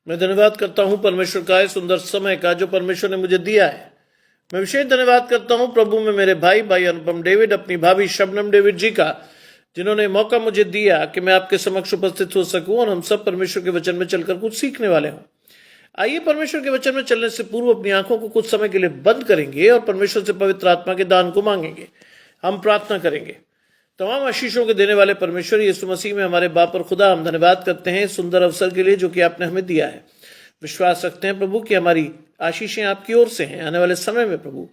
मैं धन्यवाद करता हूं परमेश्वर का इस सुंदर समय का जो परमेश्वर ने मुझे दिया है। मैं विशेष धन्यवाद करता हूं प्रभु में मेरे भाई अनुपम डेविड, अपनी भाभी शबनम डेविड जी का, जिन्होंने मौका मुझे दिया कि मैं आपके समक्ष उपस्थित हो सकूं और हम सब परमेश्वर के वचन में चलकर कुछ सीखने वाले हों। आइए परमेश्वर के वचन में चलने से पूर्व अपनी आंखों को कुछ समय के लिए बंद करेंगे और परमेश्वर से पवित्र आत्मा के दान को मांगेंगे। हम प्रार्थना करेंगे। तमाम आशीषों के देने वाले परमेश्वर यीशु मसीह में हमारे बाप और खुदा, हम धन्यवाद करते हैं इस सुंदर अवसर के लिए जो कि आपने हमें दिया है। विश्वास रखते हैं प्रभु कि हमारी आशीषें आपकी ओर से हैं। आने वाले समय में प्रभु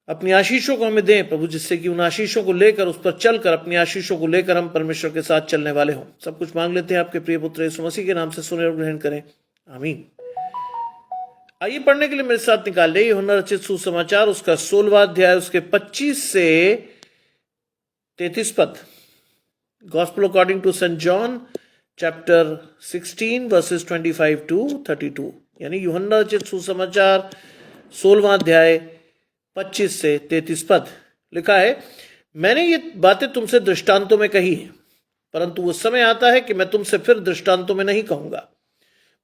अपनी आशीषों को हमें दें प्रभु, जिससे कि उन आशीषों को लेकर, उस पर चलकर, अपनी आशीषों को लेकर हम परमेश्वर के साथ चलने वाले हों। सब कुछ मांग लेते हैं आपके प्रिय पुत्र यीशु मसीह के नाम से, सुने और ग्रहण करें, आमीन। आइए पढ़ने के लिए मेरे साथ निकाल ले यूहन्ना रचित सुसमाचार, उसका 16वां अध्याय, उसके 25 से 33 पद। Gospel according to saint John chapter 16 verses 25 to 32, यानी यूहन्ना रचित सुसमाचार 16वां अध्याय 25 से 33 पद। लिखा है, मैंने ये बातें तुमसे दृष्टांतों में कही हैं, परंतु वो समय आता है कि मैं तुमसे फिर दृष्टांतों में नहीं कहूंगा,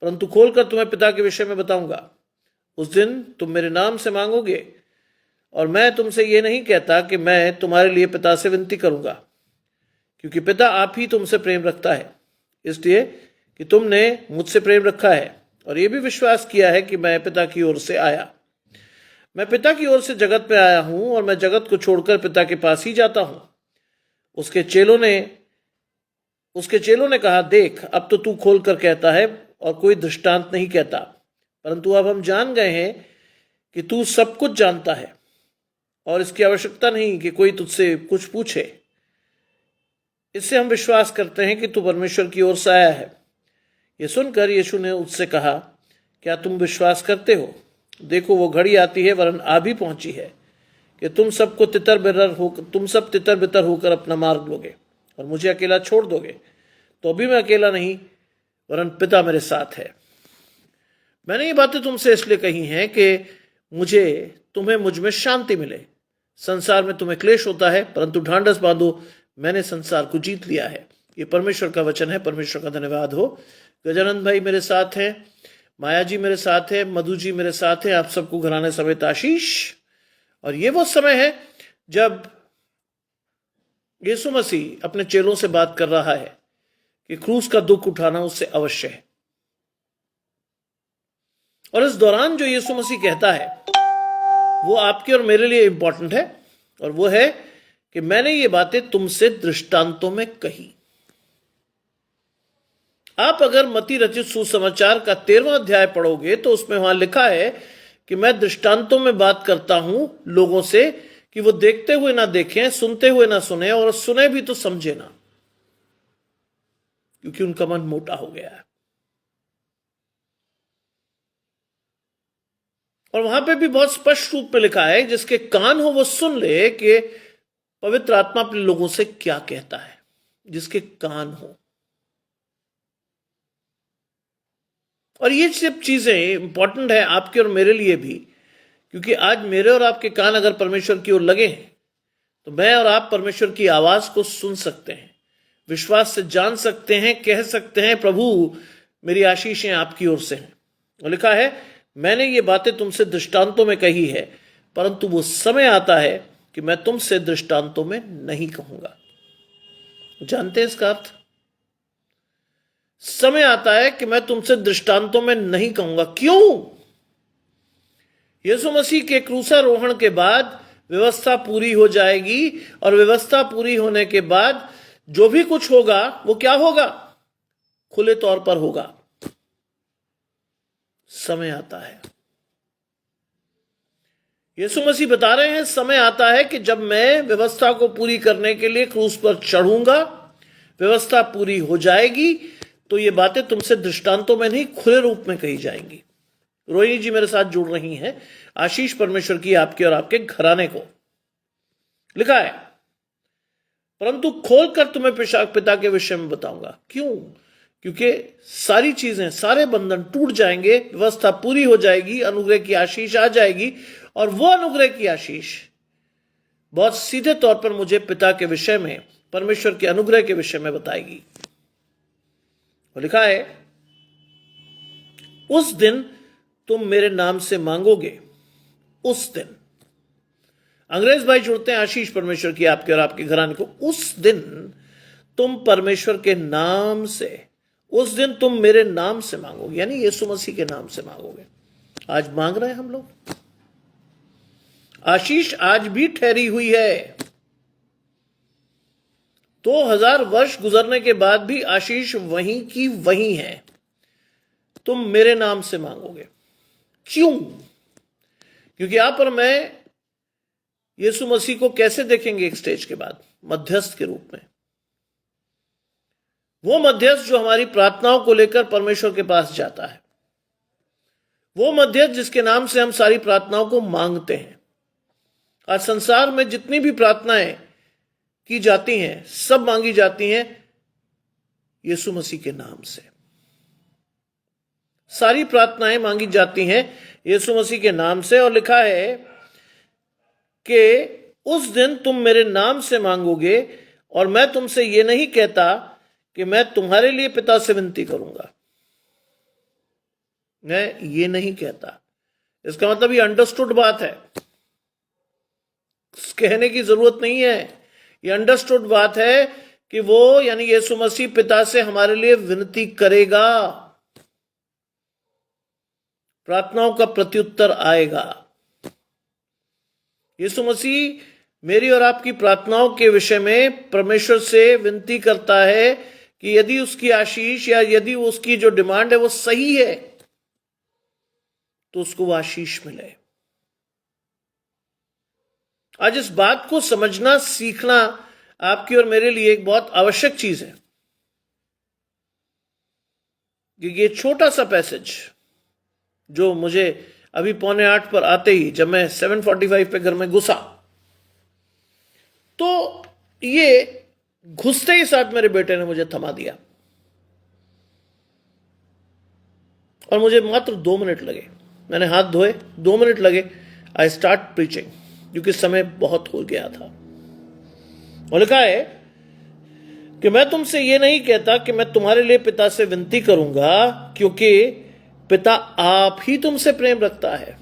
परंतु खोलकर तुम्हें पिता के विषय में बताऊंगा। उस दिन तुम मेरे नाम से मांगोगे, और मैं तुमसे ये नहीं कहता कि मैं तुम्हारे लिए पिता से विनती करूंगा, क्योंकि पिता आप ही तुमसे प्रेम रखता है, इसलिए कि तुमने मुझसे प्रेम रखा है और ये भी विश्वास किया है कि मैं पिता की ओर से आया। मैं पिता की ओर से जगत में आया हूं और मैं जगत को छोड़कर पिता के पास ही जाता हूं। उसके चेलों ने कहा, देख, अब तो तू खोल कर कहता है और कोई दृष्टांत नहीं कहता, परंतु अब हम जान गए हैं कि तू सब कुछ जानता है और इसकी आवश्यकता नहीं कि कोई तुझसे कुछ पूछे। इससे हम विश्वास करते हैं कि तू परमेश्वर की ओर से आया है। यह सुनकर यीशु ने उससे कहा, क्या तुम विश्वास करते हो? देखो, वो घड़ी आती है, वरन आ भी पहुंची है, कि तुम सब तितर बितर होकर अपना मार्ग लोगे और मुझे अकेला छोड़ दोगे। तो अभी मैं अकेला नहीं, वरन पिता मेरे साथ है। मैंने ये बातें तुमसे इसलिए कही हैं कि तुम्हें मुझ में शांति मिले। संसार में तुम्हें क्लेश होता है, परंतु ढांढस बांधो, मैंने संसार को जीत लिया है। ये परमेश्वर का वचन है। परमेश्वर का धन्यवाद हो। गजानंद भाई मेरे साथ हैं, माया जी मेरे साथ है, मधु जी मेरे साथ है। आप सबको घराने समेत आशीष। और ये वो समय है जब यीशु मसीह अपने चेलों से बात कर रहा है कि क्रूस का दुख उठाना उससे अवश्य है। और इस दौरान जो यीशु मसीह कहता है वो आपके और मेरे लिए इंपॉर्टेंट है, और वो है कि मैंने ये बातें तुमसे दृष्टांतों में कही। आप अगर मत्ती रचित सुसमाचार का 13वां अध्याय पढ़ोगे तो उसमें वहां लिखा है कि मैं दृष्टांतों में बात करता हूं लोगों से, कि वो देखते हुए ना देखें, सुनते हुए ना सुने, और सुने भी तो समझे ना, क्योंकि उनका मन मोटा हो गया है। और वहां पे भी बहुत स्पष्ट रूप में लिखा है, जिसके कान हो वो सुन ले कि पवित्र आत्मा अपने लोगों से क्या कहता है। जिसके कान हो। और ये सब चीजें इंपॉर्टेंट है आपके और मेरे लिए भी, क्योंकि आज मेरे और आपके कान अगर परमेश्वर की ओर लगे हैं तो मैं और आप परमेश्वर की आवाज को सुन सकते हैं, विश्वास से जान सकते हैं, कह सकते हैं, प्रभु मेरी आशीषें आपकी ओर से हैं। और लिखा है, मैंने ये बातें तुमसे दृष्टांतों में कही है, परंतु वो समय आता है कि मैं तुमसे दृष्टांतों में नहीं कहूंगा। जानते हैं इसका अर्थ? समय आता है कि मैं तुमसे दृष्टांतों में नहीं कहूंगा। क्यों? यीशु मसीह के क्रूसारोहण के बाद व्यवस्था पूरी हो जाएगी, और व्यवस्था पूरी होने के बाद जो भी कुछ होगा वो क्या होगा? खुले तौर पर होगा। समय आता है। यीशु मसीह बता रहे हैं, समय आता है कि जब मैं व्यवस्था को पूरी करने के लिए क्रूस पर चढ़ूंगा, व्यवस्था पूरी हो जाएगी, तो ये बातें तुमसे दृष्टांतों में नहीं, खुले रूप में कही जाएंगी। रोहिणी जी मेरे साथ जुड़ रही हैं। आशीष परमेश्वर की आपके और आपके घराने को। लिखा है, परंतु खोलकर तुम्हें पिता के विषय में बताऊंगा। क्यों? क्योंकि सारी चीजें, सारे बंधन टूट जाएंगे, व्यवस्था पूरी हो जाएगी, अनुग्रह की आशीष आ जाएगी, और वो अनुग्रह की आशीष बहुत सीधे तौर पर मुझे पिता के विषय में, परमेश्वर के अनुग्रह के विषय में बताएगी। वो लिखा है, उस दिन तुम मेरे नाम से मांगोगे, उस दिन। अंग्रेज भाई जुड़ते हैं आशीष परमेश्वर की आपके और आपके घराने को। उस दिन तुम परमेश्वर के नाम से, उस दिन तुम मेरे नाम से मांगोगे, यानी यीशु मसीह के नाम से मांगोगे। आज मांग रहे हैं हम लोग। आशीष आज भी ठहरी हुई है। 2000 वर्ष गुजरने के बाद भी आशीष वहीं की वहीं है। तुम मेरे नाम से मांगोगे। क्यों? क्योंकि आप और मैं यीशु मसीह को कैसे देखेंगे एक स्टेज के बाद? मध्यस्थ के रूप में। वो मध्यस्थ जो हमारी प्रार्थनाओं को लेकर परमेश्वर के पास जाता है, वो मध्यस्थ जिसके नाम से हम सारी प्रार्थनाओं को मांगते हैं। आज संसार में जितनी भी प्रार्थनाएं की जाती हैं, सब मांगी जाती हैं यीशु मसीह के नाम से। सारी प्रार्थनाएं मांगी जाती हैं यीशु मसीह के नाम से, और लिखा है कि उस दिन तुम मेरे नाम से मांगोगे, और मैं तुमसे ये नहीं कहता कि मैं तुम्हारे लिए पिता से विनती करूंगा। मैं ये नहीं कहता, इसका मतलब ये अंडरस्टूड बात है, कहने की जरूरत नहीं है। ये अंडरस्टूड बात है कि वो यानी यीशु मसीह पिता से हमारे लिए विनती करेगा, प्रार्थनाओं का प्रत्युत्तर आएगा। यीशु मसीह मेरी और आपकी प्रार्थनाओं के विषय में परमेश्वर से विनती करता है कि यदि उसकी आशीष या यदि उसकी जो डिमांड है वो सही है, तो उसको वो आशीष मिले। आज इस बात को समझना, सीखना आपकी और मेरे लिए एक बहुत आवश्यक चीज है। क्योंकि ये छोटा सा पैसेज जो मुझे अभी 7:45 पर आते ही, जब मैं 7:45 पे घर में घुसा, तो ये घुसते ही साथ मेरे बेटे ने मुझे थमा दिया, और मुझे मात्र 2 मिनट लगे। मैंने हाथ धोए, 2 मिनट लगे, आई स्टार्ट प्रीचिंग, क्योंकि समय बहुत हो गया था। और लिखा है कि मैं तुमसे ये नहीं कहता कि मैं तुम्हारे लिए पिता से विनती करूंगा, क्योंकि पिता आप ही तुमसे प्रेम रखता है।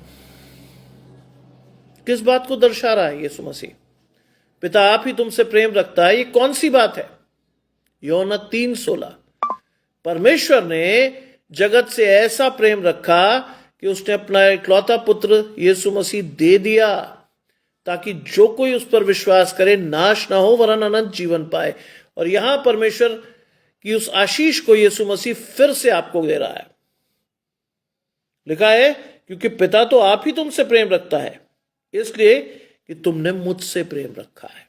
किस बात को दर्शा रहा है यीशु मसीह? पिता आप ही तुमसे प्रेम रखता है। ये कौन सी बात है? यूहन्ना 3:16। परमेश्वर ने जगत से ऐसा प्रेम रखा कि उसने अपना इकलौता पुत्र यीशु मसीह दे दिया, ताकि जो कोई उस पर विश्वास करे नाश ना हो वरन अनंत जीवन पाए। और यहां परमेश्वर की उस आशीष को यीशु मसीह फिर से आपको दे रहा है। लिखा है क्योंकि पिता तो आप ही तुमसे प्रेम रखता है, इसलिए कि तुमने मुझसे प्रेम रखा है।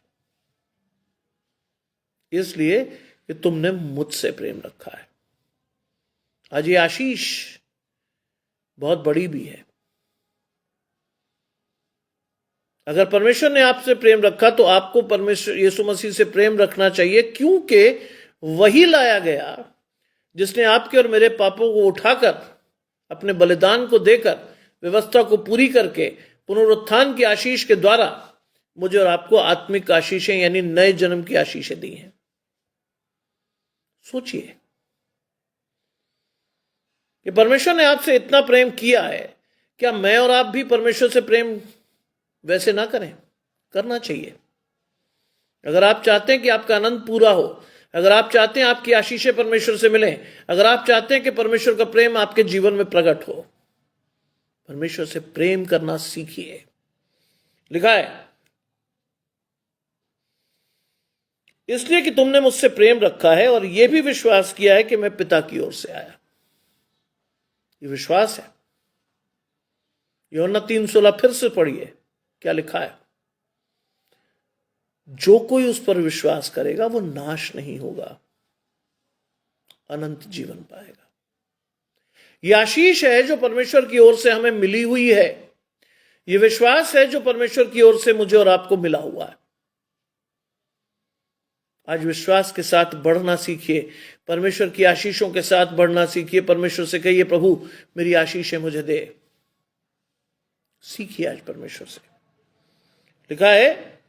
इसलिए कि तुमने मुझसे प्रेम रखा है। आज ये आशीष बहुत बड़ी भी है। अगर परमेश्वर ने आपसे प्रेम रखा तो आपको परमेश्वर यीशु मसीह से प्रेम रखना चाहिए, क्योंकि वही लाया गया जिसने आपके और मेरे पापों को उठाकर, अपने बलिदान को देकर, व्यवस्था को पूरी करके, पुनरुत्थान की आशीष के द्वारा मुझे और आपको आत्मिक आशीषें यानी नए जन्म की आशीषें दी हैं। सोचिए कि परमेश्वर ने आपसे इतना प्रेम किया है, क्या मैं और आप भी परमेश्वर से प्रेम वैसे ना करें? करना चाहिए। अगर आप चाहते हैं कि आपका आनंद पूरा हो, अगर आप चाहते हैं आपकी आशीषें परमेश्वर से मिलें, अगर आप चाहते हैं कि परमेश्वर का प्रेम आपके जीवन में प्रकट हो, परमेश्वर से प्रेम करना सीखिए। लिखा है इसलिए कि तुमने मुझसे प्रेम रखा है और यह भी विश्वास किया है कि मैं पिता की ओर से आया। ये विश्वास है। यूहन्ना 3:16 फिर से पढ़िए, क्या लिखा है? जो कोई उस पर विश्वास करेगा वो नाश नहीं होगा, अनंत जीवन पाएगा। यह आशीष है जो परमेश्वर की ओर से हमें मिली हुई है। यह विश्वास है जो परमेश्वर की ओर से मुझे और आपको मिला हुआ है। आज विश्वास के साथ बढ़ना सीखिए, परमेश्वर की आशीषों के साथ बढ़ना सीखिए। परमेश्वर से कहिए, प्रभु मेरी आशीषें मुझे दे। सीखिए आज परमेश्वर से। लिखा है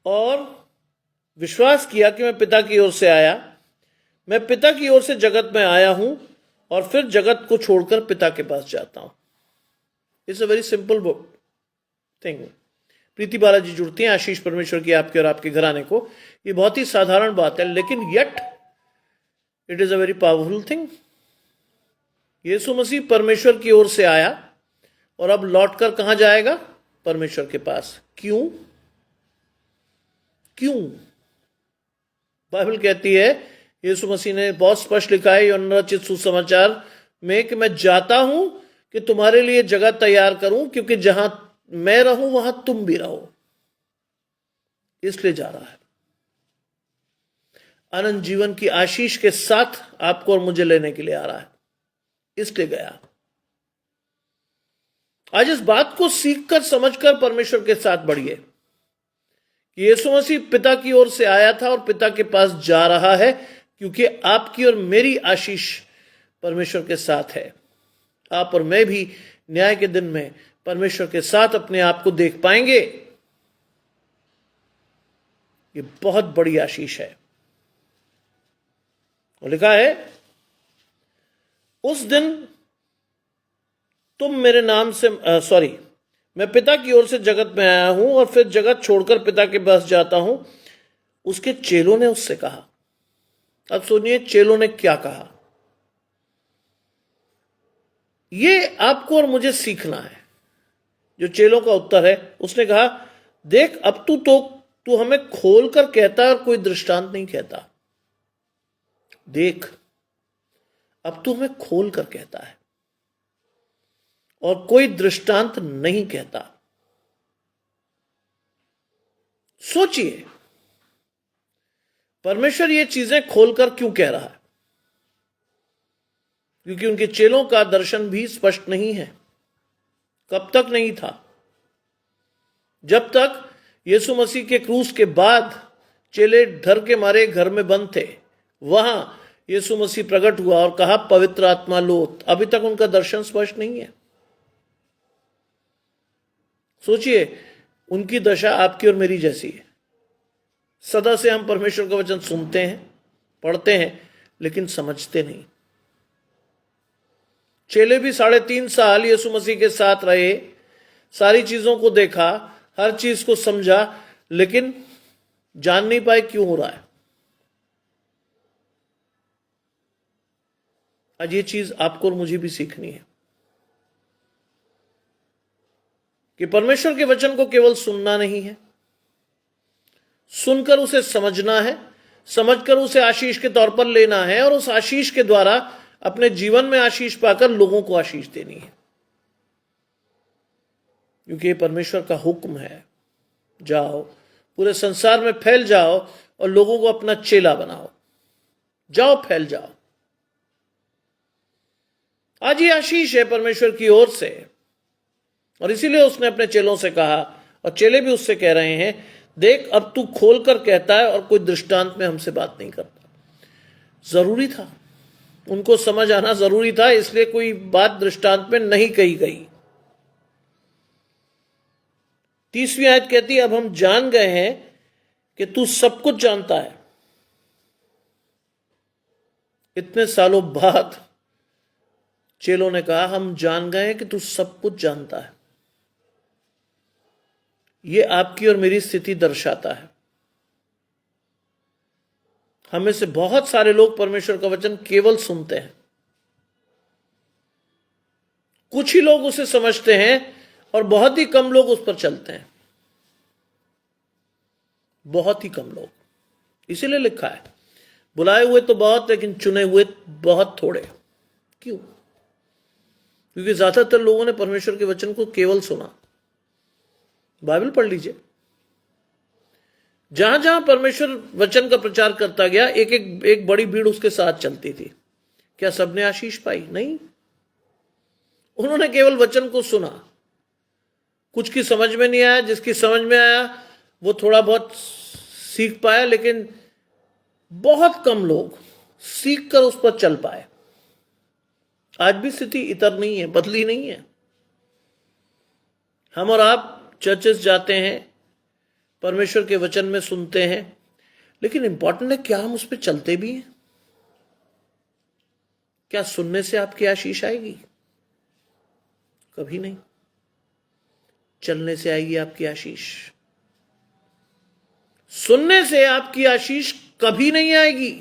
और विश्वास किया कि मैं पिता की ओर से आया, मैं पिता की ओर से जगत में आया हूं और फिर जगत को छोड़कर पिता के पास जाता हूं। It's a very simple thing. Preeti Balaji जुड़ती हैं, आशीष परमेश्वर की आपके और आपके घराने को। ये बहुत ही साधारण बात है, लेकिन yet it is a very powerful thing. यीशु मसीह परमेश्वर की ओर से आया और अब लौटकर कहां जाएगा? परमेश्वर के पास। क्यों? क्यों? बाइबल कहती है, यीशु मसीह ने बहुत स्पष्ट लिखा है यूहन्ना रचित सुसमाचार में कि मैं जाता हूं कि तुम्हारे लिए जगह तैयार करूं, क्योंकि जहां मैं रहूं वहां तुम भी रहो। इसलिए जा रहा है। अनंत जीवन की आशीष के साथ आपको और मुझे लेने के लिए आ रहा है, इसलिए गया। आज इस बात को सीखकर समझकर परमेश्वर के साथ बढ़िए। यीशु मसीह पिता की ओर से आया था और पिता के पास जा रहा है, क्योंकि आपकी और मेरी आशीष परमेश्वर के साथ है। आप और मैं भी न्याय के दिन में परमेश्वर के साथ अपने आप को देख पाएंगे। ये बहुत बड़ी आशीष है। और लिखा है, उस दिन तुम मेरे नाम से मैं पिता की ओर से जगत में आया हूं और फिर जगत छोड़कर पिता के पास जाता हूं। उसके चेलों ने उससे कहा। अब सुनिए, चेलों ने क्या कहा, ये आपको और मुझे सीखना है। जो चेलों का उत्तर है, उसने कहा, देख अब तू हमें खोलकर कहता है और कोई दृष्टांत नहीं कहता। देख अब तू हमें खोलकर कहता है और कोई दृष्टांत नहीं कहता। सोचिए, परमेश्वर ये चीजें खोलकर क्यों कह रहा है? क्योंकि उनके चेलों का दर्शन भी स्पष्ट नहीं है। कब तक नहीं था? जब तक यीशु मसीह के क्रूस के बाद चेले डर के मारे घर में बंद थे, वहां यीशु मसीह प्रकट हुआ और कहा, पवित्र आत्मा लो। अभी तक उनका दर्शन स्पष्ट नहीं है। सोचिए, उनकी दशा आपकी और मेरी जैसी है। सदा से हम परमेश्वर का वचन सुनते हैं, पढ़ते हैं, लेकिन समझते नहीं। चेले भी 3.5 साल यीशु मसीह के साथ रहे, सारी चीजों को देखा, हर चीज को समझा, लेकिन जान नहीं पाए क्यों हो रहा है। आज ये चीज आपको और मुझे भी सीखनी है कि परमेश्वर के वचन को केवल सुनना नहीं है, सुनकर उसे समझना है, समझकर उसे आशीष के तौर पर लेना है और उस आशीष के द्वारा अपने जीवन में आशीष पाकर लोगों को आशीष देनी है। क्योंकि ये परमेश्वर का हुक्म है, जाओ पूरे संसार में फैल जाओ और लोगों को अपना चेला बनाओ। जाओ, फैल जाओ। आज ये आशीष है परमेश्वर की ओर से, और इसीलिए उसने अपने चेलों से कहा, और चेले भी उससे कह रहे हैं, देख अब तू खोलकर कहता है और कोई दृष्टांत में हमसे बात नहीं करता। जरूरी था, उनको समझ आना जरूरी था, इसलिए कोई बात दृष्टांत में नहीं कही गई। 30वीं आयत कहती है, अब हम जान गए हैं कि तू सब कुछ जानता है। इतने सालों बाद चेलों ने कहा, हम जान गए हैं कि तू सब कुछ जानता है। यह आपकी और मेरी स्थिति दर्शाता है। हमें से बहुत सारे लोग परमेश्वर का वचन केवल सुनते हैं। कुछ ही लोग उसे समझते हैं और बहुत ही कम लोग उस पर चलते हैं। बहुत ही कम लोग। इसीलिए लिखा है, बुलाए हुए तो बहुत, लेकिन चुने हुए बहुत थोड़े। क्यों? क्योंकि ज्यादातर लोगों ने परमेश्वर के वचन को केवल सुना। बाइबल पढ़ लीजिए, जहां जहां परमेश्वर वचन का प्रचार करता गया, एक बड़ी भीड़ उसके साथ चलती थी। क्या सबने आशीष पाई? नहीं। उन्होंने केवल वचन को सुना। कुछ की समझ में नहीं आया, जिसकी समझ में आया वो थोड़ा बहुत सीख पाया, लेकिन बहुत कम लोग सीख कर उस पर चल पाए। आज भी स्थिति इतर नहीं है, बदली नहीं है। हम और आप चर्चेस जाते हैं, परमेश्वर के वचन में सुनते हैं, लेकिन इंपॉर्टेंट है क्या हम उस पर चलते भी हैं? क्या सुनने से आपकी आशीष आएगी? कभी नहीं। चलने से आएगी आपकी आशीष। सुनने से आपकी आशीष कभी नहीं आएगी।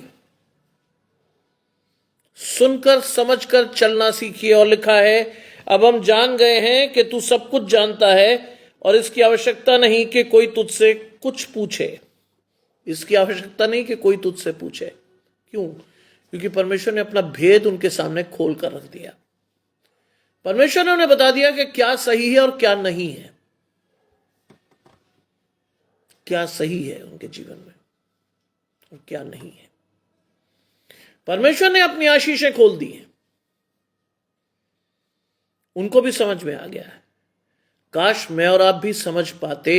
सुनकर समझकर चलना सीखिए। और लिखा है, अब हम जान गए हैं कि तू सब कुछ जानता है और इसकी आवश्यकता नहीं कि कोई तुझसे कुछ पूछे। इसकी आवश्यकता नहीं कि कोई तुझसे पूछे। क्यों? क्योंकि परमेश्वर ने अपना भेद उनके सामने खोल कर रख दिया। परमेश्वर ने उन्हें बता दिया कि क्या सही है और क्या नहीं है, क्या सही है उनके जीवन में और क्या नहीं है। परमेश्वर ने अपनी आशीषें खोल दी हैं, उनको भी समझ में आ गया है। काश मैं और आप भी समझ पाते।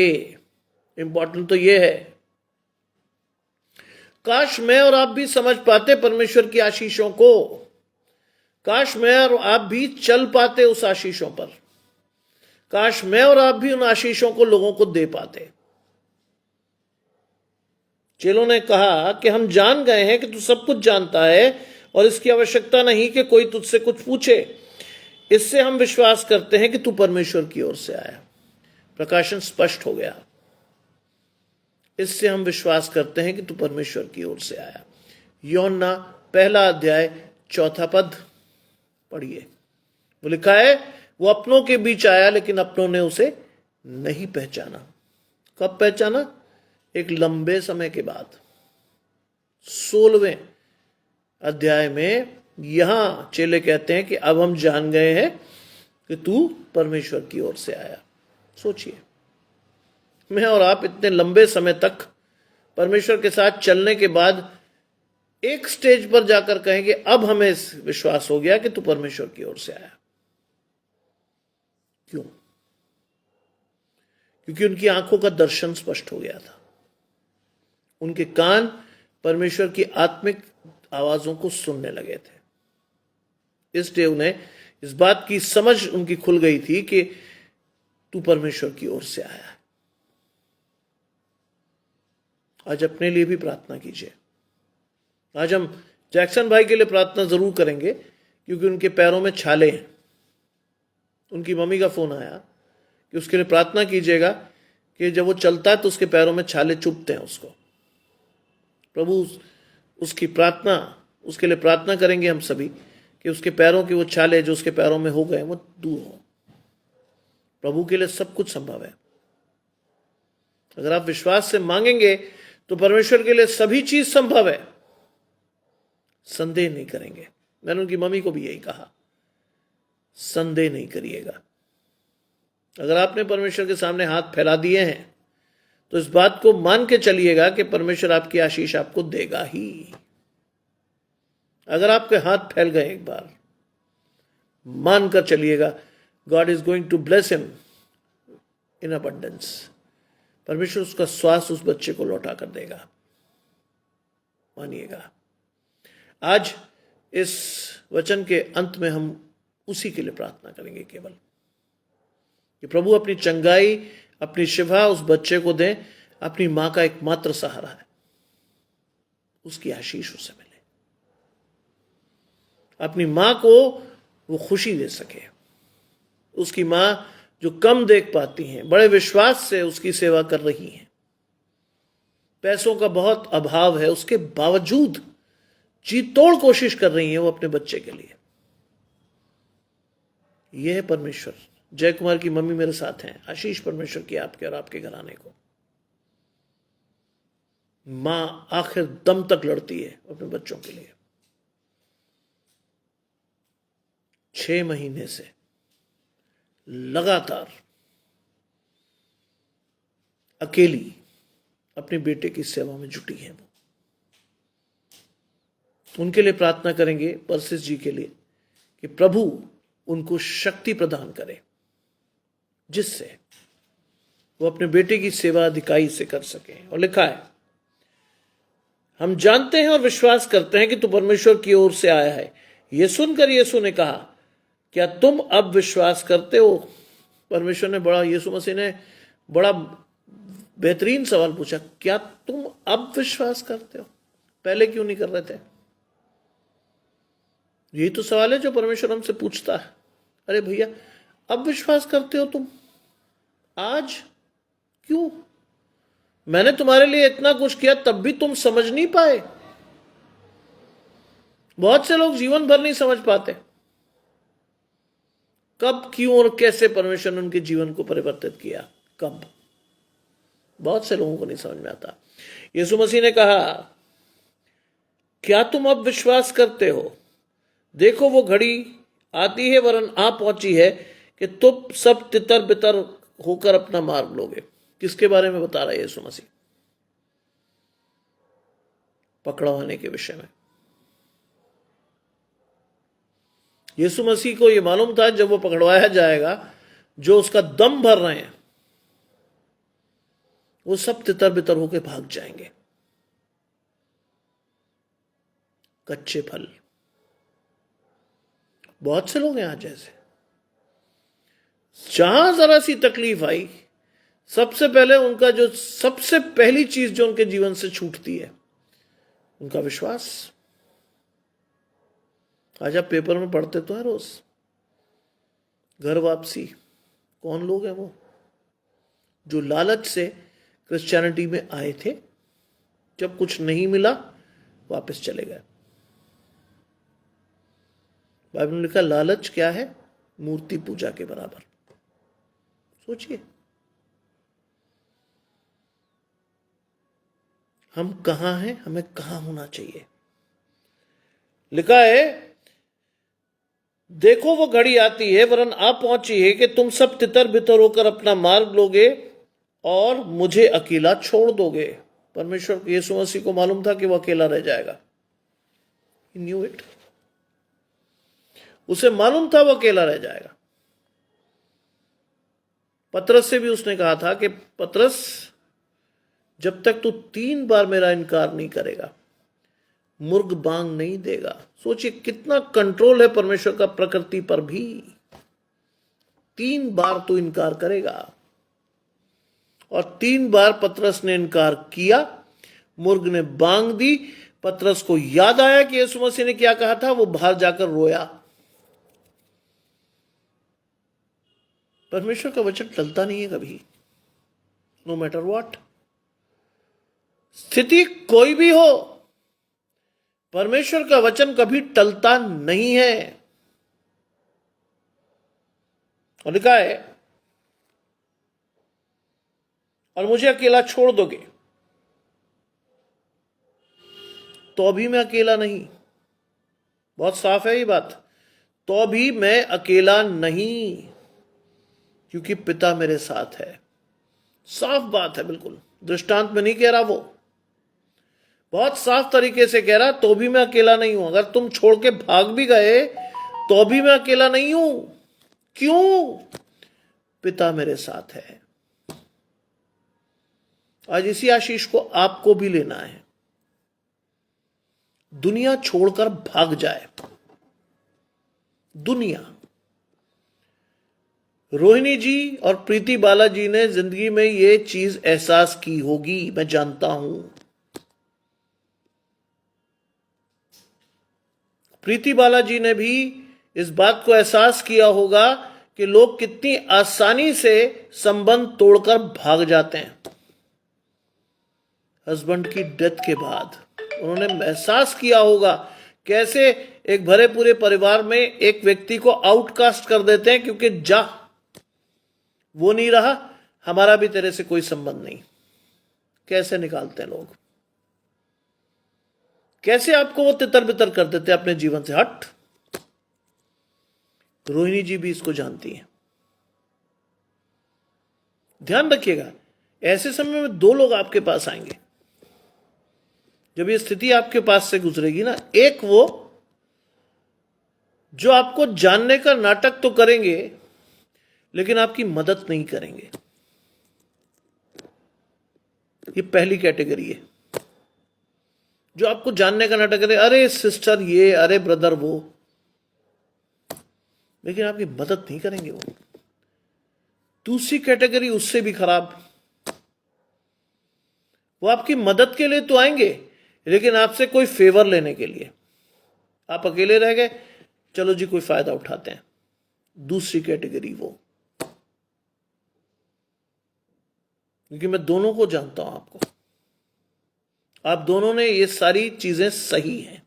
इंपॉर्टेंट तो यह है, काश मैं और आप भी समझ पाते परमेश्वर की आशीषों को। काश मैं और आप भी चल पाते उस आशीषों पर। काश मैं और आप भी उन आशीषों को लोगों को दे पाते। चेलों ने कहा कि हम जान गए हैं कि तू सब कुछ जानता है और इसकी आवश्यकता नहीं कि कोई तुझसे कुछ पूछे। इससे हम विश्वास करते हैं कि तू परमेश्वर की ओर से आया। प्रकाशन स्पष्ट हो गया। इससे हम विश्वास करते हैं कि तू परमेश्वर की ओर से आया। यूहन्ना 1 अध्याय 4 पद पढ़िए। वो लिखा है, वो अपनों के बीच आया लेकिन अपनों ने उसे नहीं पहचाना। कब पहचाना? एक लंबे समय के बाद। 16वें अध्याय में यहां चेले कहते हैं कि अब हम जान गए हैं कि तू परमेश्वर की ओर से आया। सोचिए, मैं और आप इतने लंबे समय तक परमेश्वर के साथ चलने के बाद एक स्टेज पर जाकर कहेंगे अब हमें विश्वास हो गया कि तू परमेश्वर की ओर से आया। क्यों? क्योंकि उनकी आंखों का दर्शन स्पष्ट हो गया था। उनके कान परमेश्वर की आत्मिक आवाजों को सुनने लगे थे। इसलिए उन्हें इस बात की समझ उनकी खुल गई थी कि तू परमेश्वर की ओर से आया है। आज अपने लिए भी प्रार्थना कीजिए। आज हम जैक्सन भाई के लिए प्रार्थना जरूर करेंगे क्योंकि उनके पैरों में छाले हैं। उनकी मम्मी का फोन आया कि उसके लिए प्रार्थना कीजिएगा कि जब वो चलता है तो उसके पैरों में छाले चुभते हैं उसको। प्रभु उसकी प्रार्थना, उसके लिए प्रार्थना करेंगे हम सभी कि उसके पैरों के वो छाले जो उसके पैरों में हो गए वो दूर हो। प्रभु के लिए सब कुछ संभव है। अगर आप विश्वास से मांगेंगे तो परमेश्वर के लिए सभी चीज संभव है। संदेह नहीं करेंगे। मैंने उनकी मम्मी को भी यही कहा, संदेह नहीं करिएगा। अगर आपने परमेश्वर के सामने हाथ फैला दिए हैं तो इस बात को मान के चलिएगा कि परमेश्वर आपकी आशीष आपको देगा ही। अगर आपके हाथ फैल गए एक बार, मान कर चलिएगा, God is going to bless him in abundance. परमेश्वर उसका श्वास उस बच्चे को लौटा कर देगा, मानिएगा। आज इस वचन के अंत में हम उसी के लिए प्रार्थना करेंगे केवल कि प्रभु अपनी चंगाई, अपनी शिफा उस बच्चे को दें। अपनी मां का एकमात्र सहारा है, उसकी आशीष उसे मिले। अपनी मां को वो खुशी दे सके। उसकी मां जो कम देख पाती हैं, बड़े विश्वास से उसकी सेवा कर रही हैं। पैसों का बहुत अभाव है, उसके बावजूद जी तोड़ कोशिश कर रही हैं वो अपने बच्चे के लिए। यह है परमेश्वर। जय कुमार की मम्मी मेरे साथ हैं। आशीष परमेश्वर की आपके और आपके घराने को। मां आखिर दम तक लड़ती है अपने बच्चों के लिए। 6 महीने से लगातार अकेली अपने बेटे की सेवा में जुटी है। वो उनके लिए प्रार्थना करेंगे, परसिस जी के लिए, कि प्रभु उनको शक्ति प्रदान करे जिससे वो अपने बेटे की सेवा अधिकाई से कर सके। और लिखा है, हम जानते हैं और विश्वास करते हैं कि तू परमेश्वर की ओर से आया है। यह सुनकर यीशु ने कहा, क्या तुम अब विश्वास करते हो? परमेश्वर ने यीशु मसीह ने बड़ा बेहतरीन सवाल पूछा, क्या तुम अब विश्वास करते हो? पहले क्यों नहीं कर रहे थे? यही तो सवाल है जो परमेश्वर हमसे पूछता है। अरे भैया, अब विश्वास करते हो तुम? आज क्यों? मैंने तुम्हारे लिए इतना कुछ किया तब भी तुम समझ नहीं पाए। बहुत से लोग जीवन भर नहीं समझ पाते कब, क्यों और कैसे परमेश्वर ने उनके जीवन को परिवर्तित किया। कब? बहुत से लोगों को नहीं समझ में आता। यीशु मसीह ने कहा, क्या तुम अब विश्वास करते हो? देखो वो घड़ी आती है, वरन आ पहुंची है, कि तुम सब तितर बितर होकर अपना मार्ग लोगे। किसके बारे में बता रहा है यीशु मसीह? पकड़वाने के विषय में। यीशु मसीह को यह मालूम था जब वो पकड़वाया जाएगा, जो उसका दम भर रहे हैं वो सब तितर बितर होकर भाग जाएंगे। कच्चे फल। बहुत से लोग हैं आज ऐसे, जहां जरा सी तकलीफ आई, सबसे पहले उनका जो सबसे पहली चीज जो उनके जीवन से छूटती है, उनका विश्वास। आज आप पेपर में पढ़ते तो हैं रोज, घर वापसी। कौन लोग हैं वो? जो लालच से क्रिश्चियनिटी में आए थे, जब कुछ नहीं मिला वापस चले गए। बाइबल में लिखा, लालच क्या है? मूर्ति पूजा के बराबर। सोचिए हम कहां हैं, हमें कहां होना चाहिए। लिखा है, देखो वो घड़ी आती है, वरन आ पहुंची है, कि तुम सब तितर बितर होकर अपना मार्ग लोगे और मुझे अकेला छोड़ दोगे। परमेश्वर यीशु मसीह को मालूम था कि वो अकेला रह जाएगा। He knew it. उसे मालूम था वो अकेला रह जाएगा। पतरस से भी उसने कहा था कि पतरस, जब तक तू 3 बार मेरा इनकार नहीं करेगा, मुर्ग बांग नहीं देगा। सोचिए कितना कंट्रोल है परमेश्वर का प्रकृति पर भी। 3 बार तू इनकार करेगा। और 3 बार पतरस ने इनकार किया, मुर्ग ने बांग दी। पतरस को याद आया कि यीशु मसीह ने क्या कहा था, वो बाहर जाकर रोया। परमेश्वर का वचन टलता नहीं है कभी, नो मैटर व्हाट स्थिति कोई भी हो। परमेश्वर का वचन कभी टलता नहीं है। और लिखा है, और मुझे अकेला छोड़ दोगे, तो भी मैं अकेला नहीं। बहुत साफ है ये बात, तो भी मैं अकेला नहीं, क्योंकि पिता मेरे साथ है। साफ बात है, बिल्कुल दृष्टांत में नहीं कह रहा वो, बहुत साफ तरीके से कह रहा, तो भी मैं अकेला नहीं हूं। अगर तुम छोड़ के भाग भी गए तो भी मैं अकेला नहीं हूं। क्यों? पिता मेरे साथ है। आज इसी आशीष को आपको भी लेना है। दुनिया छोड़कर भाग जाए, दुनिया। रोहिणी जी और प्रीति बालाजी ने जिंदगी में ये चीज एहसास की होगी, मैं जानता हूं। प्रीति बालाजी ने भी इस बात को एहसास किया होगा कि लोग कितनी आसानी से संबंध तोड़कर भाग जाते हैं। हस्बैंड की डेथ के बाद उन्होंने एहसास किया होगा कैसे एक भरे पूरे परिवार में एक व्यक्ति को आउटकास्ट कर देते हैं, क्योंकि जा, वो नहीं रहा, हमारा भी तेरे से कोई संबंध नहीं। कैसे निकालते हैं लोग, कैसे आपको वो तितर बितर कर देते हैं अपने जीवन से। हट। रोहिणी जी भी इसको जानती हैं। ध्यान रखिएगा, ऐसे समय में 2 लोग आपके पास आएंगे जब ये स्थिति आपके पास से गुजरेगी ना। एक वो जो आपको जानने का नाटक तो करेंगे, लेकिन आपकी मदद नहीं करेंगे। ये पहली कैटेगरी है, जो आपको जानने का नाटक करे, अरे सिस्टर ये, अरे ब्रदर वो, लेकिन आपकी मदद नहीं करेंगे वो। दूसरी कैटेगरी उससे भी खराब, वो आपकी मदद के लिए तो आएंगे, लेकिन आपसे कोई फेवर लेने के लिए। आप अकेले रह गए, चलो जी कोई फायदा उठाते हैं। दूसरी कैटेगरी वो, क्योंकि मैं दोनों को जानता हूं, आपको, आप दोनों ने ये सारी चीजें सही हैं,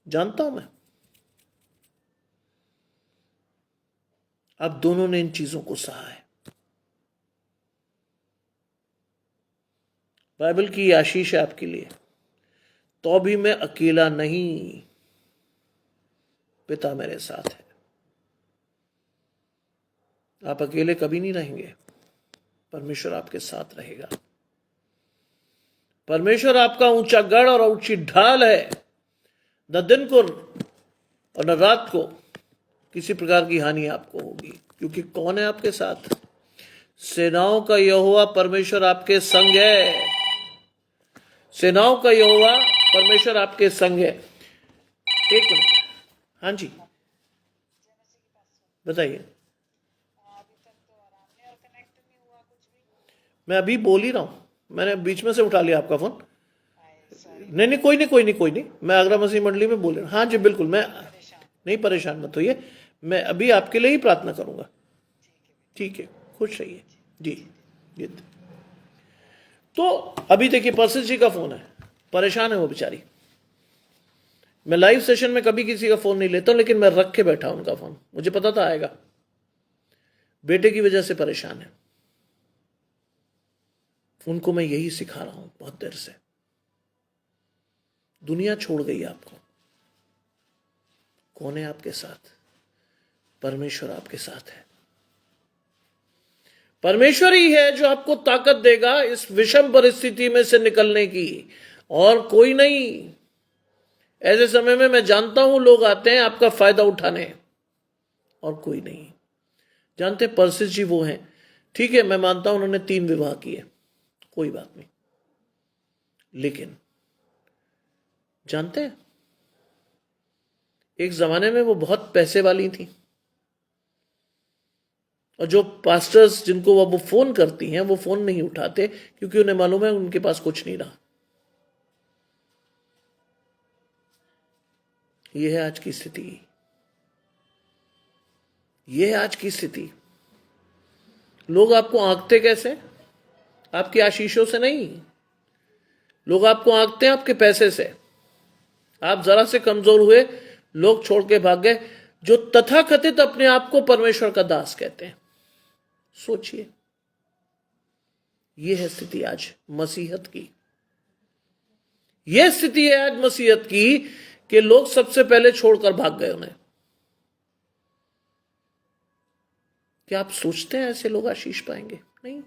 जानता हूं मैं, आप दोनों ने इन चीजों को सहा है। बाइबल की ये आशीष है आपके लिए, तो भी मैं अकेला नहीं, पिता मेरे साथ है। आप अकेले कभी नहीं रहेंगे, परमेश्वर आपके साथ रहेगा। परमेश्वर आपका ऊंचा गढ़ और ऊंची ढाल है, न दिन को और न रात को किसी प्रकार की हानि आपको होगी, क्योंकि कौन है आपके साथ? सेनाओं का यहोवा परमेश्वर आपके संग है। सेनाओं का यहोवा परमेश्वर आपके संग है। एक मिनट, हाँ जी बताइए। मैं अभी बोल ही रहा हूं, मैंने बीच में से उठा लिया आपका फोन। नहीं नहीं, कोई नहीं कोई नहीं कोई नहीं, मैं आगरा मसीह मंडली में बोल रहा हूँ। हाँ जी बिल्कुल, मैं नहीं, परेशान मत होइए, मैं अभी आपके लिए ही प्रार्थना करूंगा। ठीक है, खुश रहिए जी जी। तो अभी देखिए, परसित जी का फोन है, परेशान है वो बेचारी। मैं लाइव सेशन में कभी किसी का फोन नहीं लेता हूं, लेकिन मैं रख के बैठा उनका फोन, मुझे पता था आएगा। बेटे की वजह से परेशान है, उनको मैं यही सिखा रहा हूं बहुत देर से। दुनिया छोड़ गई आपको, कौन है आपके साथ? परमेश्वर आपके साथ है। परमेश्वर ही है जो आपको ताकत देगा इस विषम परिस्थिति में से निकलने की, और कोई नहीं। ऐसे समय में मैं जानता हूं लोग आते हैं आपका फायदा उठाने, और कोई नहीं। जानते परसित जी वो हैं, ठीक है, मैं मानता हूं उन्होंने 3 विवाह किए, कोई बात नहीं, लेकिन जानते हैं एक जमाने में वो बहुत पैसे वाली थी, और जो पास्टर्स जिनको वो फोन करती हैं वो फोन नहीं उठाते, क्योंकि उन्हें मालूम है उनके पास कुछ नहीं रहा। यह है आज की स्थिति, यह है आज की स्थिति। लोग आपको आंकते कैसे? आपकी आशीषों से नहीं, लोग आपको आंकते हैं आपके पैसे से। आप जरा से कमजोर हुए, लोग छोड़ के भाग गए, जो तथाकथित अपने आप को परमेश्वर का दास कहते हैं। सोचिए, यह है स्थिति आज मसीहत की। यह स्थिति है आज मसीहत की कि लोग सबसे पहले छोड़कर भाग गए उन्हें। क्या आप सोचते हैं ऐसे लोग आशीष पाएंगे? नहीं।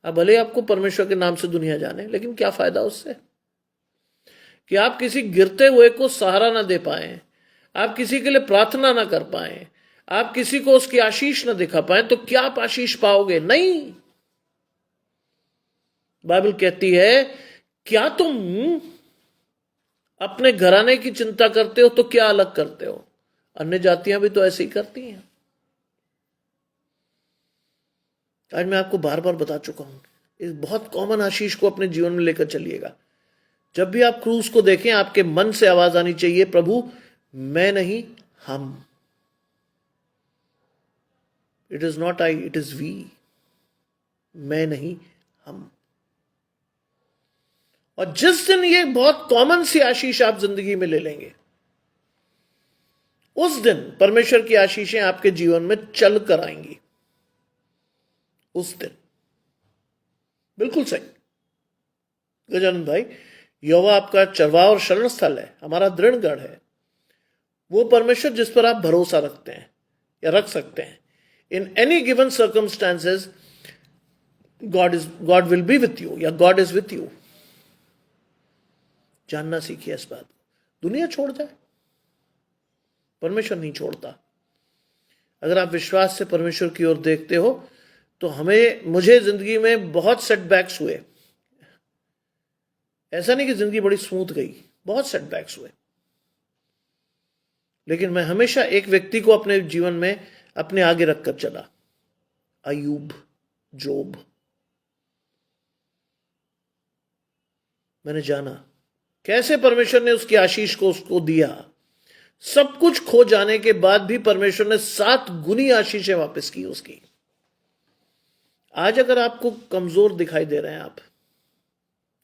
अब भले आपको परमेश्वर के नाम से दुनिया जाने, लेकिन क्या फायदा उससे कि आप किसी गिरते हुए को सहारा ना दे पाए, आप किसी के लिए प्रार्थना ना कर पाए, आप किसी को उसकी आशीष ना दिखा पाए, तो क्या आप आशीष पाओगे? नहीं। बाइबल कहती है, क्या तुम अपने घराने की चिंता करते हो तो क्या अलग करते हो? अन्य जातियां भी तो ऐसे ही करती हैं। आज मैं आपको बार बार बता चुका हूं, इस बहुत कॉमन आशीष को अपने जीवन में लेकर चलिएगा। जब भी आप क्रूस को देखें, आपके मन से आवाज आनी चाहिए, प्रभु मैं नहीं, हम। It is not I, it is we. मैं नहीं, हम। और जिस दिन ये बहुत कॉमन सी आशीष आप जिंदगी में ले लेंगे, उस दिन परमेश्वर की आशीषें आपके जीवन में चल कर आएंगी। उस दिन बिल्कुल सही गजानंद भाई, यहोवा आपका चरवाहा और शरण स्थल है, हमारा दृढ़ गढ़ है। वो परमेश्वर जिस पर आप भरोसा रखते हैं या रख सकते हैं, in any given circumstances, God will be with you, या गॉड इज विथ यू। जानना सीखिए इस बात। दुनिया छोड़ जाए, परमेश्वर नहीं छोड़ता। अगर आप विश्वास से परमेश्वर की ओर देखते हो, तो मुझे जिंदगी में बहुत सेटबैक्स हुए। ऐसा नहीं कि जिंदगी बड़ी स्मूथ गई, बहुत सेटबैक्स हुए, लेकिन मैं हमेशा एक व्यक्ति को अपने जीवन में अपने आगे रखकर चला, अय्यूब, जोब। मैंने जाना कैसे परमेश्वर ने उसकी आशीष को उसको दिया, सब कुछ खो जाने के बाद भी परमेश्वर ने 7 गुनी आशीषें वापस की उसकी। आज अगर आपको कमजोर दिखाई दे रहे हैं, आप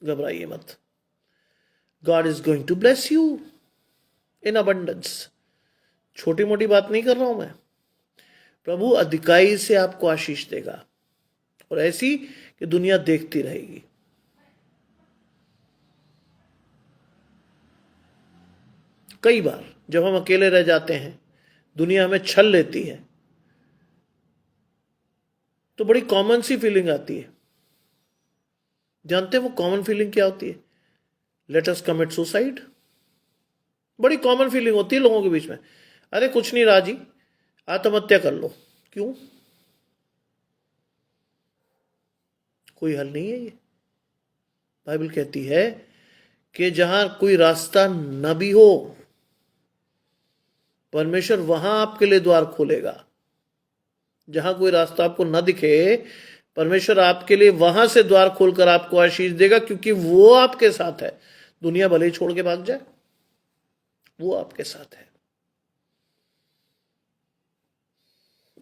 घबराइए मत। God is going to bless you in abundance. छोटी मोटी बात नहीं कर रहा हूं मैं। प्रभु अधिकाई से आपको आशीष देगा, और ऐसी कि दुनिया देखती रहेगी। कई बार जब हम अकेले रह जाते हैं, दुनिया हमें छल लेती है, तो बड़ी कॉमन सी फीलिंग आती है। जानते हैं वो कॉमन फीलिंग क्या होती है? Let us commit suicide. बड़ी कॉमन फीलिंग होती है लोगों के बीच में। अरे कुछ नहीं राजी, आत्महत्या कर लो। क्यों? कोई हल नहीं है ये। बाइबल कहती है कि जहां कोई रास्ता न भी हो, परमेश्वर वहां आपके लिए द्वार खोलेगा। जहां कोई रास्ता आपको न दिखे, परमेश्वर आपके लिए वहां से द्वार खोलकर आपको आशीष देगा, क्योंकि वो आपके साथ है। दुनिया भले ही छोड़ के भाग जाए, वो आपके साथ है।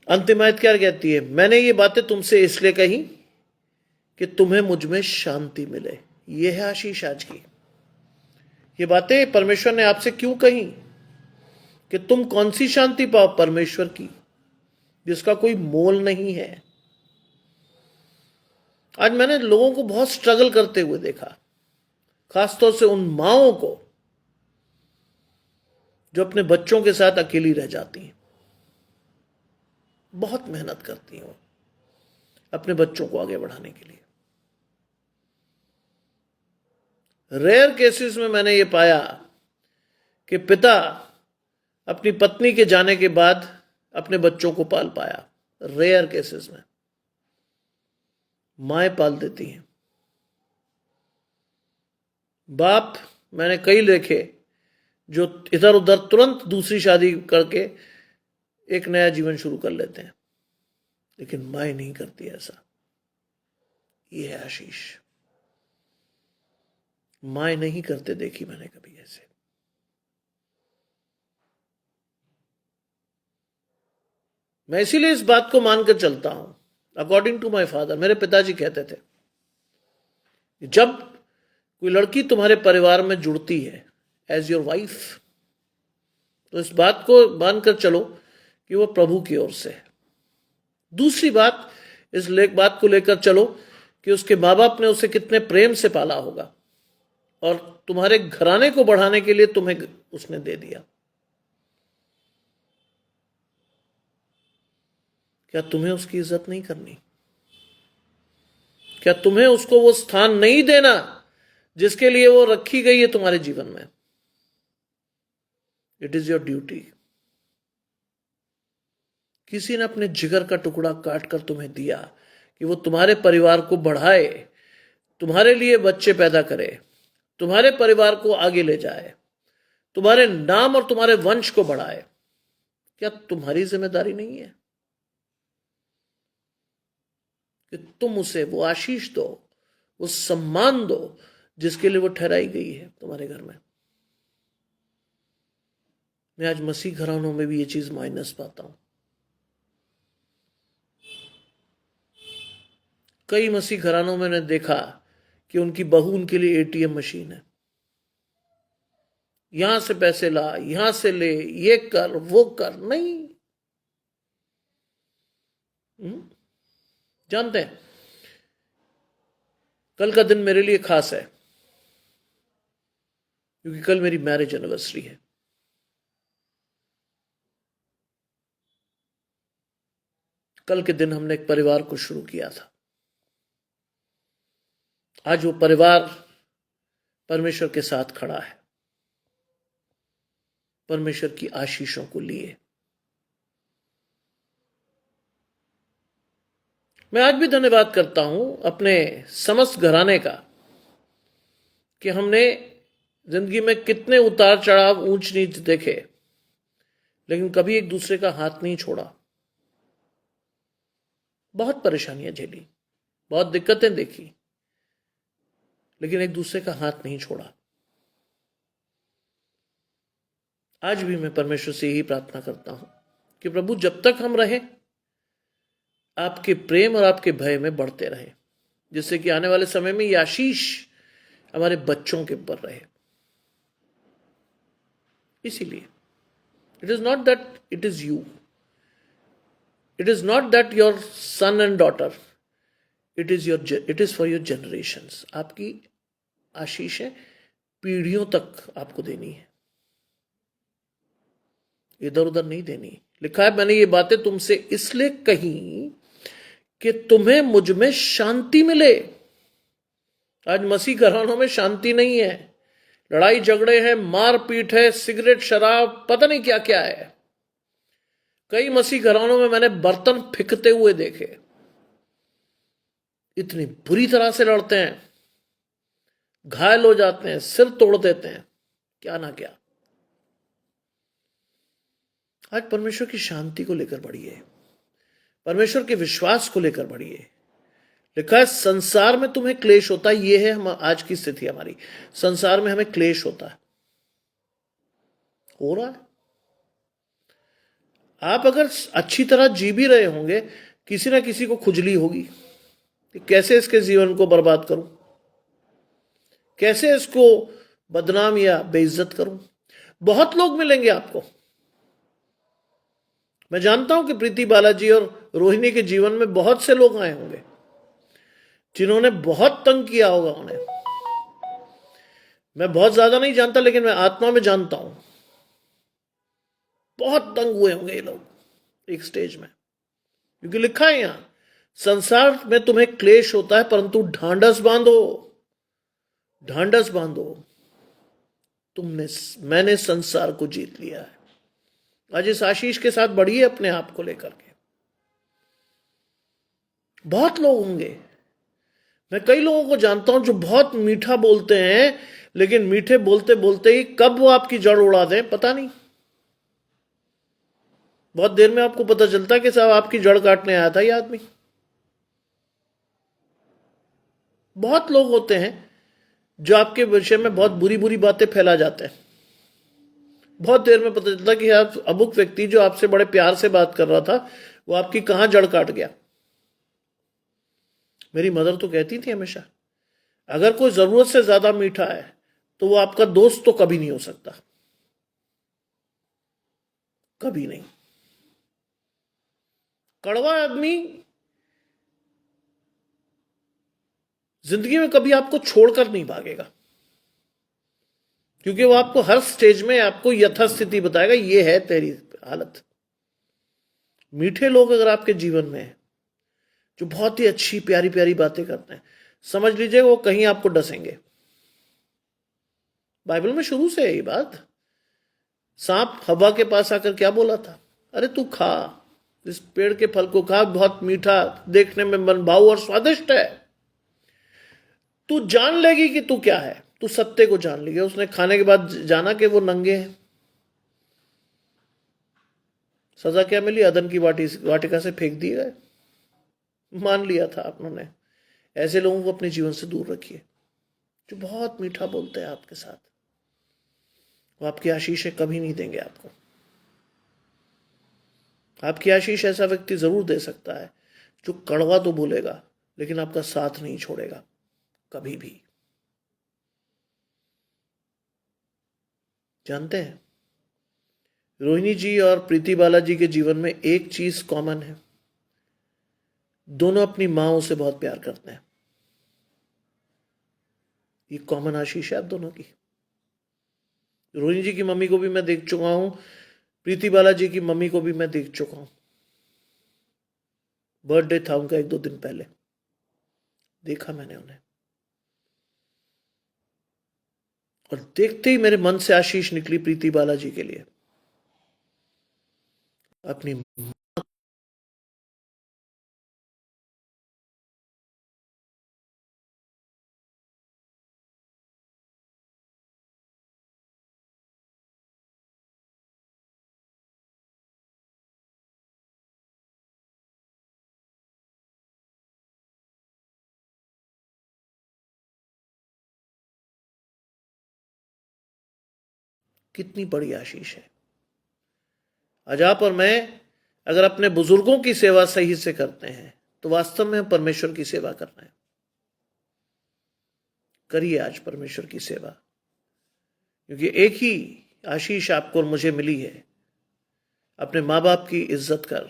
अंतिम आयत क्या कहती है? मैंने ये बातें तुमसे इसलिए कही कि तुम्हें मुझ में शांति मिले। ये है आशीष आज की। ये बातें परमेश्वर ने आपसे क्यों कही? कि तुम कौन सी शांति पाओ? परमेश्वर की, जिसका कोई मोल नहीं है। आज मैंने लोगों को बहुत स्ट्रगल करते हुए देखा, खासतौर से उन माओं को जो अपने बच्चों के साथ अकेली रह जाती हैं। बहुत मेहनत करती हैं अपने बच्चों को आगे बढ़ाने के लिए। रेयर केसेस में मैंने ये पाया कि पिता अपनी पत्नी के जाने के बाद अपने बच्चों को पाल पाया। रेयर केसेस में माएं पाल देती हैं। बाप मैंने कई देखे जो इधर उधर तुरंत दूसरी शादी करके एक नया जीवन शुरू कर लेते हैं, लेकिन माएं नहीं करती ऐसा। ये है आशीष। माएं नहीं करते देखी मैंने कभी ऐसे। मैं इसीलिए इस बात को मानकर चलता हूं, अकॉर्डिंग टू माय फादर। मेरे पिताजी कहते थे, जब कोई लड़की तुम्हारे परिवार में जुड़ती है एज योर वाइफ, तो इस बात को मानकर चलो कि वो प्रभु की ओर से है। दूसरी बात, इस बात को लेकर चलो कि उसके माँ बाप ने उसे कितने प्रेम से पाला होगा, और तुम्हारे घराने को बढ़ाने के लिए तुम्हें उसने दे दिया। क्या तुम्हें उसकी इज्जत नहीं करनी? क्या तुम्हें उसको वो स्थान नहीं देना जिसके लिए वो रखी गई है तुम्हारे जीवन में? It is your duty. किसी ने अपने जिगर का टुकड़ा काटकर तुम्हें दिया कि वो तुम्हारे परिवार को बढ़ाए, तुम्हारे लिए बच्चे पैदा करे, तुम्हारे परिवार को आगे ले जाए, तुम्हारे नाम और तुम्हारे वंश को बढ़ाए। क्या तुम्हारी जिम्मेदारी नहीं है कि तुम उसे वो आशीष दो, वो सम्मान दो जिसके लिए वो ठहराई गई है तुम्हारे घर में? मैं आज मसीह घरानों में भी ये चीज माइनस पाता हूं। कई मसीह घरानों में मैंने देखा कि उनकी बहू उनके लिए एटीएम मशीन है। यहां से पैसे ला, यहां से ले, ये कर, वो कर। नहीं। जानते हैं, कल का दिन मेरे लिए खास है, क्योंकि कल मेरी मैरिज एनिवर्सरी है। कल के दिन हमने एक परिवार को शुरू किया था। आज वो परिवार परमेश्वर के साथ खड़ा है, परमेश्वर की आशीषों को लिए। मैं आज भी धन्यवाद करता हूं अपने समस्त घराने का कि हमने जिंदगी में कितने उतार चढ़ाव, ऊंच नीच देखे, लेकिन कभी एक दूसरे का हाथ नहीं छोड़ा। बहुत परेशानियां झेली, बहुत दिक्कतें देखी, लेकिन एक दूसरे का हाथ नहीं छोड़ा। आज भी मैं परमेश्वर से यही प्रार्थना करता हूं कि प्रभु जब तक हम रहें आपके प्रेम और आपके भय में बढ़ते रहें, जिससे कि आने वाले समय में ये आशीष हमारे बच्चों के ऊपर रहे। इसीलिए it is not that it is you, it is not that your son and daughter, it is for your generations. आपकी आशीषें पीढ़ियों तक आपको देनी है, इधर उधर नहीं देनी। लिखा है, मैंने ये बातें तुमसे इसलिए कही कि तुम्हें मुझ में शांति मिले। आज मसीह घरानों में शांति नहीं है, लड़ाई झगड़े हैं, मारपीट है, सिगरेट शराब, पता नहीं क्या क्या है। कई मसीह घरानों में मैंने बर्तन फेंकते हुए देखे, इतनी बुरी तरह से लड़ते हैं, घायल हो जाते हैं, सिर तोड़ देते हैं, क्या ना क्या। आज परमेश्वर की शांति को लेकर बढ़िए, परमेश्वर के विश्वास को लेकर बढ़िए। लिखा है, संसार में तुम्हें क्लेश होता है। ये है हम आज की स्थिति हमारी, संसार में हमें क्लेश होता है, हो रहा है। आप अगर अच्छी तरह जी भी रहे होंगे, किसी ना किसी को खुजली होगी कि कैसे इसके जीवन को बर्बाद करूं, कैसे इसको बदनाम या बेइज्जत करूं। बहुत लोग मिलेंगे आपको। मैं जानता हूं कि प्रीति बालाजी और रोहिणी के जीवन में बहुत से लोग आए होंगे जिन्होंने बहुत तंग किया होगा उन्हें। मैं बहुत ज्यादा नहीं जानता, लेकिन मैं आत्मा में जानता हूं बहुत तंग हुए होंगे ये लोग एक स्टेज में। क्योंकि लिखा है यहां, संसार में तुम्हें क्लेश होता है, परंतु ढांढस बांधो, ढांढस बांधो, मैंने संसार को जीत लिया है। आज इस आशीष के साथ बढ़िए अपने आप को लेकर के। बहुत लोग होंगे, मैं कई लोगों को जानता हूं जो बहुत मीठा बोलते हैं, लेकिन मीठे बोलते बोलते ही कब वो आपकी जड़ उड़ा दें पता नहीं। बहुत देर में आपको पता चलता है कि साहब आपकी जड़ काटने आया था ये आदमी। बहुत लोग होते हैं जो आपके विषय में बहुत बुरी बुरी बातें फैला जाते हैं। बहुत देर में पता चलता कि आप अमुक व्यक्ति जो आपसे बड़े प्यार से बात कर रहा था, वो आपकी कहां जड़ काट गया। मेरी मदर तो कहती थी हमेशा, अगर कोई जरूरत से ज्यादा मीठा है तो वो आपका दोस्त तो कभी नहीं हो सकता, कभी नहीं। कड़वा आदमी जिंदगी में कभी आपको छोड़कर नहीं भागेगा, क्योंकि वो आपको हर स्टेज में आपको यथास्थिति बताएगा, ये है तेरी हालत। मीठे लोग अगर आपके जीवन में है, जो बहुत ही अच्छी प्यारी प्यारी बातें करते हैं, समझ लीजिए वो कहीं आपको डसेंगे। बाइबल में शुरू से है ये बात। सांप हवा के पास आकर क्या बोला था, अरे तू खा, इस पेड़ के फल को खा, बहुत मीठा, देखने में मनभाऊ और स्वादिष्ट है, तू जान लेगी कि तू क्या है, तू सत्य को जान लेगी। उसने खाने के बाद जाना कि वो नंगे हैं। सजा क्या मिली, अदन की वाटिका से फेंक दिए गए। मान लिया था आपने। ऐसे लोगों को अपने जीवन से दूर रखिए, जो बहुत मीठा बोलते हैं आपके साथ। वो आपकी आशीषें कभी नहीं देंगे आपको। आपकी आशीष ऐसा व्यक्ति जरूर दे सकता है जो कड़वा तो बोलेगा, लेकिन आपका साथ नहीं छोड़ेगा कभी भी। जानते हैं, रोहिणी जी और प्रीति बालाजी के जीवन में एक चीज कॉमन है, दोनों अपनी माओ से बहुत प्यार करते हैं। ये कॉमन आशीष है आप दोनों की। रोहिणी जी की मम्मी को भी मैं देख चुका हूं, प्रीति बालाजी की मम्मी को भी मैं देख चुका हूं। बर्थडे था उनका 1-2 दिन पहले, देखा मैंने उन्हें, और देखते ही मेरे मन से आशीष निकली प्रीति बालाजी के लिए। अपनी कितनी बड़ी आशीष है। आज आप और मैं अगर अपने बुजुर्गों की सेवा सही से करते हैं तो वास्तव में हम परमेश्वर की सेवा कर रहे हैं। करिए आज परमेश्वर की सेवा, क्योंकि एक ही आशीष आपको और मुझे मिली है। अपने माँ बाप की इज्जत कर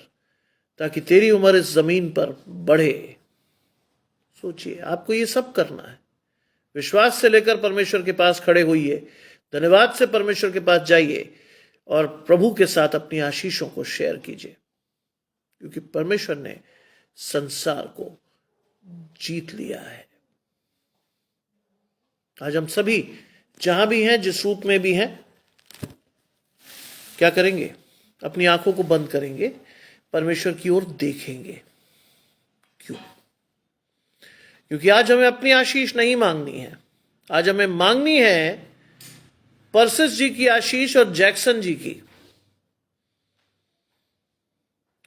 ताकि तेरी उम्र इस जमीन पर बढ़े। सोचिए, आपको ये सब करना है। विश्वास से लेकर परमेश्वर के पास खड़े होइए, धन्यवाद से परमेश्वर के पास जाइए और प्रभु के साथ अपनी आशीषों को शेयर कीजिए, क्योंकि परमेश्वर ने संसार को जीत लिया है। आज हम सभी जहां भी हैं, जिस रूप में भी हैं, क्या करेंगे? अपनी आंखों को बंद करेंगे, परमेश्वर की ओर देखेंगे। क्यों? क्योंकि आज हमें अपनी आशीष नहीं मांगनी है। आज हमें मांगनी है परसिस जी की आशीष और जैक्सन जी की।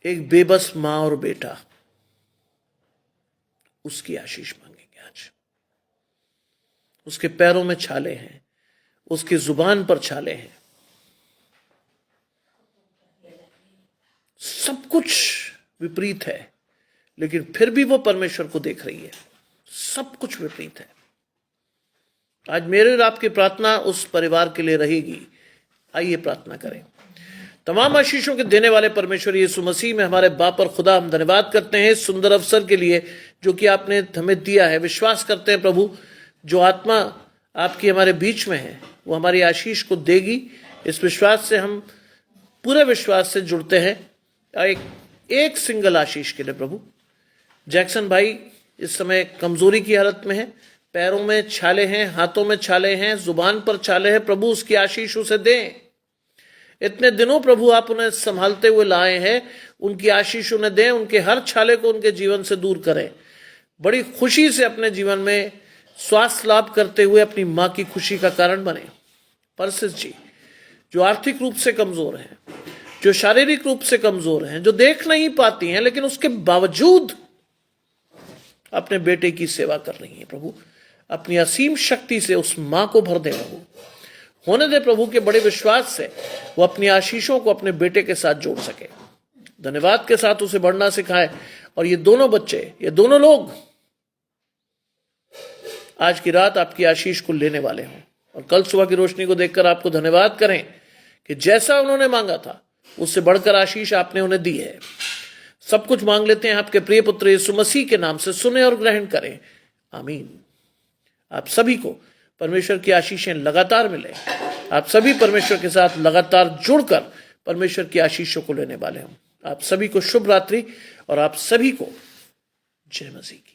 एक बेबस मां और बेटा, उसकी आशीष मांगेंगे आज। उसके पैरों में छाले हैं, उसकी जुबान पर छाले हैं, सब कुछ विपरीत है, लेकिन फिर भी वो परमेश्वर को देख रही है। सब कुछ विपरीत है। आज मेरे और आपकी प्रार्थना उस परिवार के लिए रहेगी। आइए प्रार्थना करें। तमाम आशीषों के देने वाले परमेश्वर यीशु मसीह में हमारे बाप और खुदा, हम धन्यवाद करते हैं इस सुंदर अवसर के लिए जो कि आपने हमें दिया है। विश्वास करते हैं प्रभु, जो आत्मा आपकी हमारे बीच में है वो हमारी आशीष को देगी। इस विश्वास से हम पूरे विश्वास से जुड़ते हैं एक सिंगल आशीष के लिए। प्रभु, जैक्सन भाई इस समय कमजोरी की हालत में है, पैरों में छाले हैं, हाथों में छाले हैं, जुबान पर छाले हैं। प्रभु, उसकी आशीष उसे दें। इतने दिनों प्रभु आप उन्हें संभालते हुए लाए हैं, उनकी आशीष उन्हें दें। उनके हर छाले को उनके जीवन से दूर करें। बड़ी खुशी से अपने जीवन में स्वास्थ्य लाभ करते हुए अपनी मां की खुशी का कारण बने। परसिस जी, जो आर्थिक रूप से कमजोर हैं, जो शारीरिक रूप से कमजोर हैं, जो देख नहीं पाती हैं, लेकिन उसके बावजूद अपने बेटे की सेवा कर रही हैं। प्रभु, अपनी असीम शक्ति से उस मां को भर दे। प्रभु, होने दे प्रभु के बड़े विश्वास से वो अपनी आशीषों को अपने बेटे के साथ जोड़ सके। धन्यवाद के साथ उसे बढ़ना सिखाए। और ये दोनों बच्चे, ये दोनों लोग आज की रात आपकी आशीष को लेने वाले हों और कल सुबह की रोशनी को देखकर आपको धन्यवाद करें कि जैसा उन्होंने मांगा था उससे बढ़कर आशीष आपने उन्हें दी है। सब कुछ मांग लेते हैं आपके प्रिय पुत्र यीशु मसीह के नाम से, सुने और ग्रहण करें। आमीन। आप सभी को परमेश्वर की आशीषें लगातार मिले। आप सभी परमेश्वर के साथ लगातार जुड़कर परमेश्वर की आशीषों को लेने वाले हों। आप सभी को शुभ रात्रि और आप सभी को जय मसीह की।